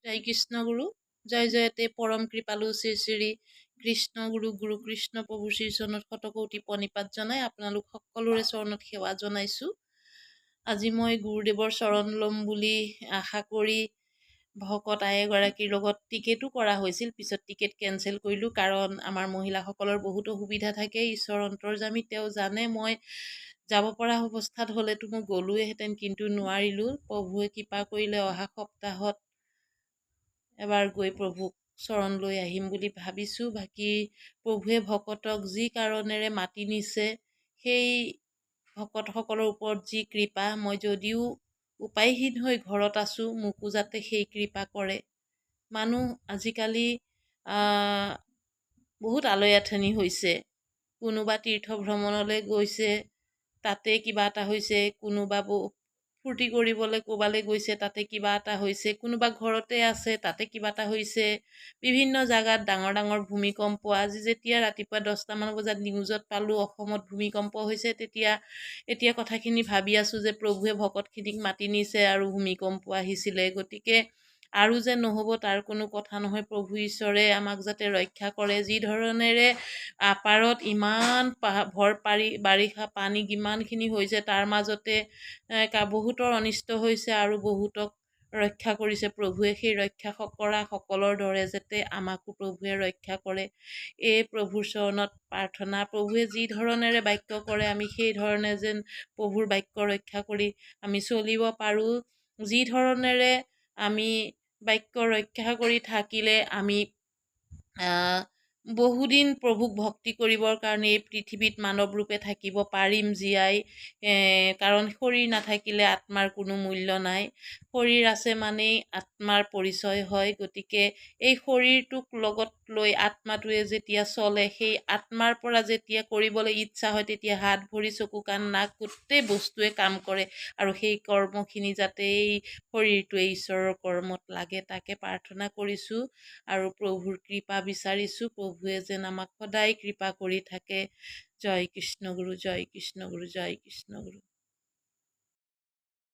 জয় কৃষ্ণ গুৰু জয় জয়তে পৰম কৃপালু শ্ৰী শ্ৰী কৃষ্ণ গুৰু কৃষ্ণ প্ৰভু শ্ৰী চৰণত শতকোটি প্ৰণিপাত জনাই আপোনালোক সকলোৰে চৰণত সেৱা জনাইছোঁ। আজি মই গুৰুদেৱৰ চৰণ ল'ম বুলি আশা কৰি ভকত এগৰাকীৰ লগত টিকেটো কৰা হৈছিল, পিছত টিকেট কেঞ্চেল কৰিলোঁ কাৰণ আমাৰ মহিলাসকলৰ বহুত অসুবিধা থাকে। ঈশ্বৰ অন্তৰ্যামী, তেওঁ জানে। মই যাব পৰা অৱস্থাত হ'লেতো মই গ'লোৱেহেঁতেন, কিন্তু নোৱাৰিলোঁ। প্ৰভুৱে কৃপা কৰিলে অহা সপ্তাহত এবাৰ গৈ প্ৰভুক চৰণ লৈ আহিম বুলি ভাবিছোঁ। বাকী প্ৰভুৱে ভকতক যি কাৰণেৰে মাতি নিছে, সেই ভকতসকলৰ ওপৰত যি কৃপা, মই যদিও উপায়হীন হৈ ঘৰত আছোঁ, মোকো যাতে সেই কৃপা কৰে। মানুহ আজিকালি বহুত আলৈ আথনি হৈছে। কোনোবা তীৰ্থ ভ্ৰমণলৈ গৈছে, তাতে কিবা এটা হৈছে। কোনোবা ফূৰ্তি কৰিবলৈ ক'বালৈ গৈছে, তাতে কিবা এটা হৈছে। কোনোবা ঘৰতে আছে, তাতে কিবা এটা হৈছে। বিভিন্ন জাগাত ডাঙৰ ডাঙৰ ভূমিকম্প। আজি যেতিয়া ৰাতিপুৱা 10টামান বজাত নিউজত পালোঁ অসমত ভূমিকম্প হৈছে, এতিয়া কথাখিনি ভাবি আছোঁ যে প্ৰভুৱে ভকতখিনিক মাতি নিছে আৰু ভূমিকম্প আহিছিলে। গতিকে আৰু যে নহ'ব তাৰ কোনো কথা নহয়। প্ৰভু ঈশ্বৰে আমাক যাতে ৰক্ষা কৰে। যি ধৰণেৰে আপাৰত ইমান বাৰিষা পানী কিমানখিনি হৈছে, তাৰ মাজতে বহুতৰ অনিষ্ট হৈছে আৰু বহুতক ৰক্ষা কৰিছে প্ৰভুৱে। সেই ৰক্ষা কৰা সকলৰ দৰে যাতে আমাকো প্ৰভুৱে ৰক্ষা কৰে, এই প্ৰভুৰ চৰণত প্ৰাৰ্থনা। প্ৰভুৱে যি ধৰণেৰে বাক্য কৰে, আমি সেই ধৰণে যেন প্ৰভুৰ বাক্য ৰক্ষা কৰি আমি চলিব পাৰোঁ। যি ধৰণেৰে আমি বাক্য ৰক্ষা কৰি থাকিলে আমি বহুদিন প্ৰভুক ভক্তি কৰিবৰ কাৰণে এই পৃথিৱীত মানৱ ৰূপে থাকিব পাৰিম জীয়াই। কাৰণ শৰীৰ নাথাকিলে আত্মাৰ কোনো মূল্য নাই। শৰীৰ আছে মানেই আত্মাৰ পৰিচয় হয়। গতিকে এই শৰীৰটোক লগত লৈ আত্মাটোৱে যেতিয়া চলে, সেই আত্মাৰ পৰা যেতিয়া কৰিবলৈ ইচ্ছা হয়, তেতিয়া হাত ভৰি চকু কাণ নাক গোটেই বস্তুৱে কাম কৰে। আৰু সেই কৰ্মখিনি যাতে এই শৰীৰটোৱে ঈশ্বৰৰ কৰ্মত লাগে, তাকে প্ৰাৰ্থনা কৰিছোঁ আৰু প্ৰভুৰ কৃপা বিচাৰিছোঁ। প্ৰভুৱে যেন আমাক সদায় কৃপা কৰি থাকে। জয় কৃষ্ণ গুৰু, জয় কৃষ্ণ গুৰু, জয় কৃষ্ণ গুৰু।